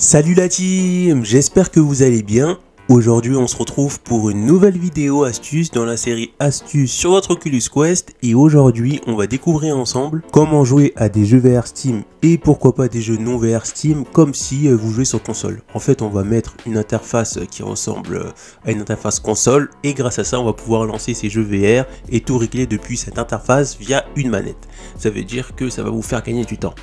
Salut la team, j'espère que vous allez bien. Aujourd'hui on se retrouve pour une nouvelle vidéo astuce dans la série astuces sur votre Oculus Quest. Et aujourd'hui on va découvrir ensemble comment jouer à des jeux VR Steam et pourquoi pas des jeux non VR Steam comme si vous jouez sur console. En fait on va mettre une interface qui ressemble à une interface console et grâce à ça on va pouvoir lancer ces jeux VR et tout régler depuis cette interface via une manette. Ça veut dire que ça va vous faire gagner du temps.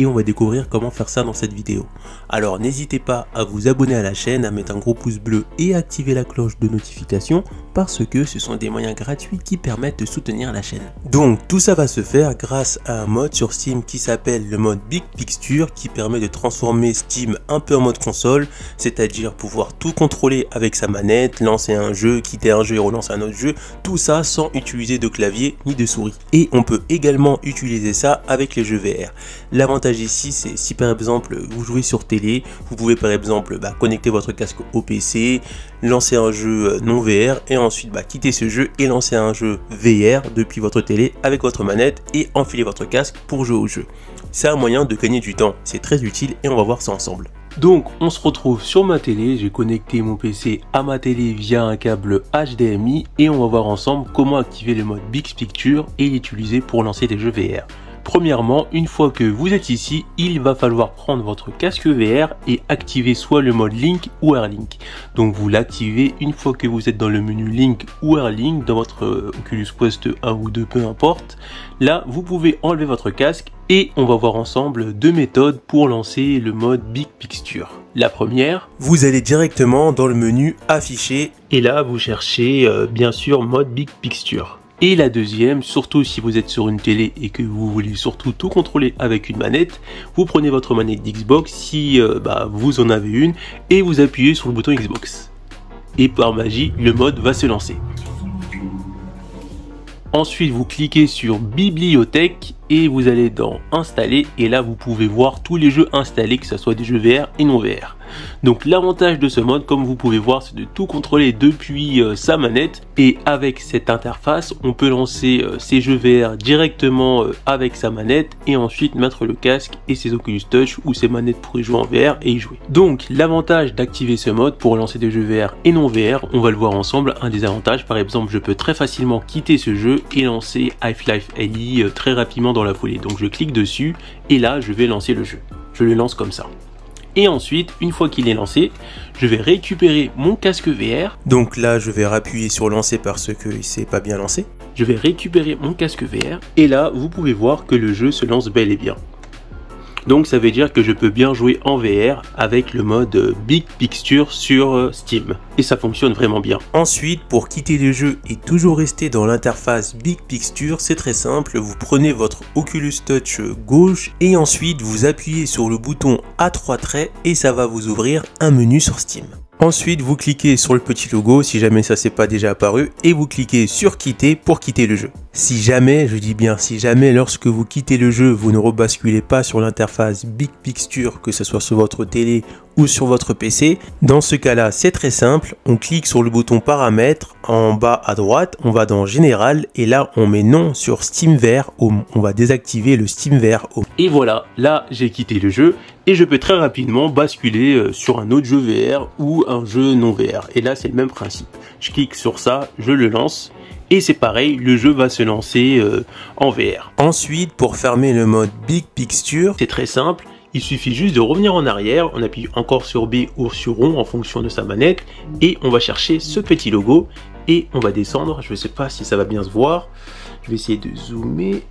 Et on va découvrir comment faire ça dans cette vidéo. Alors n'hésitez pas à vous abonner à la chaîne, à mettre un gros pouce bleu et à activer la cloche de notification parce que ce sont des moyens gratuits qui permettent de soutenir la chaîne. Donc tout ça va se faire grâce à un mode sur Steam qui s'appelle le mode Big Picture qui permet de transformer Steam un peu en mode console, c'est-à-dire pouvoir tout contrôler avec sa manette, lancer un jeu, quitter un jeu et relancer un autre jeu, tout ça sans utiliser de clavier ni de souris. Et on peut également utiliser ça avec les jeux VR. L'avantage ici c'est si par exemple vous jouez sur télé, vous pouvez par exemple connecter votre casque au PC, lancer un jeu non VR et ensuite quitter ce jeu et lancer un jeu VR depuis votre télé avec votre manette et enfiler votre casque pour jouer au jeu. C'est un moyen de gagner du temps, c'est très utile et on va voir ça ensemble. Donc on se retrouve sur ma télé, j'ai connecté mon PC à ma télé via un câble HDMI et on va voir ensemble comment activer le mode Big Picture et l'utiliser pour lancer des jeux VR. Premièrement, une fois que vous êtes ici, il va falloir prendre votre casque VR et activer soit le mode Link ou AirLink. Donc vous l'activez une fois que vous êtes dans le menu Link ou AirLink dans votre Oculus Quest 1 ou 2, peu importe. Là, vous pouvez enlever votre casque et on va voir ensemble deux méthodes pour lancer le mode Big Picture. La première, vous allez directement dans le menu Afficher et là vous cherchez bien sûr mode Big Picture. Et la deuxième, surtout si vous êtes sur une télé et que vous voulez surtout tout contrôler avec une manette, vous prenez votre manette d'Xbox si vous en avez une et vous appuyez sur le bouton Xbox. Et par magie, le mode va se lancer. Ensuite, vous cliquez sur Bibliothèque et vous allez dans Installer et là vous pouvez voir tous les jeux installés, que ce soit des jeux VR et non VR. Donc l'avantage de ce mode, comme vous pouvez voir, c'est de tout contrôler depuis sa manette et avec cette interface on peut lancer ses jeux VR directement avec sa manette et ensuite mettre le casque et ses Oculus Touch ou ses manettes pour y jouer en VR et y jouer. Donc l'avantage d'activer ce mode pour lancer des jeux VR et non VR, on va le voir ensemble. Un des avantages, par exemple, je peux très facilement quitter ce jeu et lancer Half-Life Alyx très rapidement dans la foulée. Donc je clique dessus et là je vais lancer le jeu. Je le lance comme ça. Et ensuite, une fois qu'il est lancé, je vais récupérer mon casque VR. Donc là, je vais appuyer sur lancer parce que il s'est pas bien lancé. Je vais récupérer mon casque VR et là, vous pouvez voir que le jeu se lance bel et bien. Donc ça veut dire que je peux bien jouer en VR avec le mode Big Picture sur Steam. Et ça fonctionne vraiment bien. Ensuite, pour quitter le jeu et toujours rester dans l'interface Big Picture, c'est très simple. Vous prenez votre Oculus Touch gauche et ensuite vous appuyez sur le bouton à 3 traits et ça va vous ouvrir un menu sur Steam. Ensuite, vous cliquez sur le petit logo si jamais ça s'est pas déjà apparu et vous cliquez sur quitter pour quitter le jeu. Si jamais, je dis bien si jamais, lorsque vous quittez le jeu, vous ne rebasculez pas sur l'interface Big Picture, que ce soit sur votre télé ou sur votre PC, dans ce cas-là, c'est très simple. On clique sur le bouton paramètres en bas à droite, on va dans général et là on met non sur Steam VR Home. On va désactiver le Steam VR Home. Et voilà, là j'ai quitté le jeu et je peux très rapidement basculer sur un autre jeu VR ou un jeu non VR. Et là c'est le même principe. Je clique sur ça, je le lance. Et c'est pareil, le jeu va se lancer en VR. Ensuite, pour fermer le mode Big Picture, c'est très simple. Il suffit juste de revenir en arrière, on appuie encore sur B ou sur rond en fonction de sa manette. Et on va chercher ce petit logo et on va descendre. Je ne sais pas si ça va bien se voir. Je vais essayer de zoomer.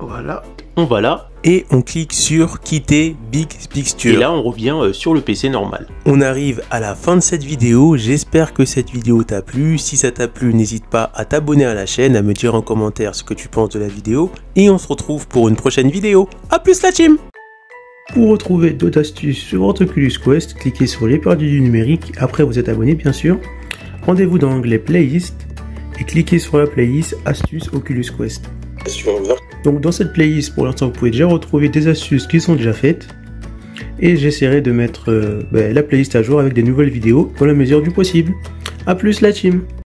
Voilà, on va là. Et on clique sur quitter Big Picture. Et là on revient sur le PC normal. On arrive à la fin de cette vidéo. J'espère que cette vidéo t'a plu. Si ça t'a plu, n'hésite pas à t'abonner à la chaîne, à me dire en commentaire ce que tu penses de la vidéo. Et on se retrouve pour une prochaine vidéo. A plus la team! Pour retrouver d'autres astuces sur votre Oculus Quest, cliquez sur les perdus du numérique. Après vous êtes abonné bien sûr. Rendez-vous dans l'onglet playlist et cliquez sur la playlist astuces Oculus Quest. Donc dans cette playlist, pour l'instant, vous pouvez déjà retrouver des astuces qui sont déjà faites. Et j'essaierai de mettre la playlist à jour avec des nouvelles vidéos dans la mesure du possible. A plus la team!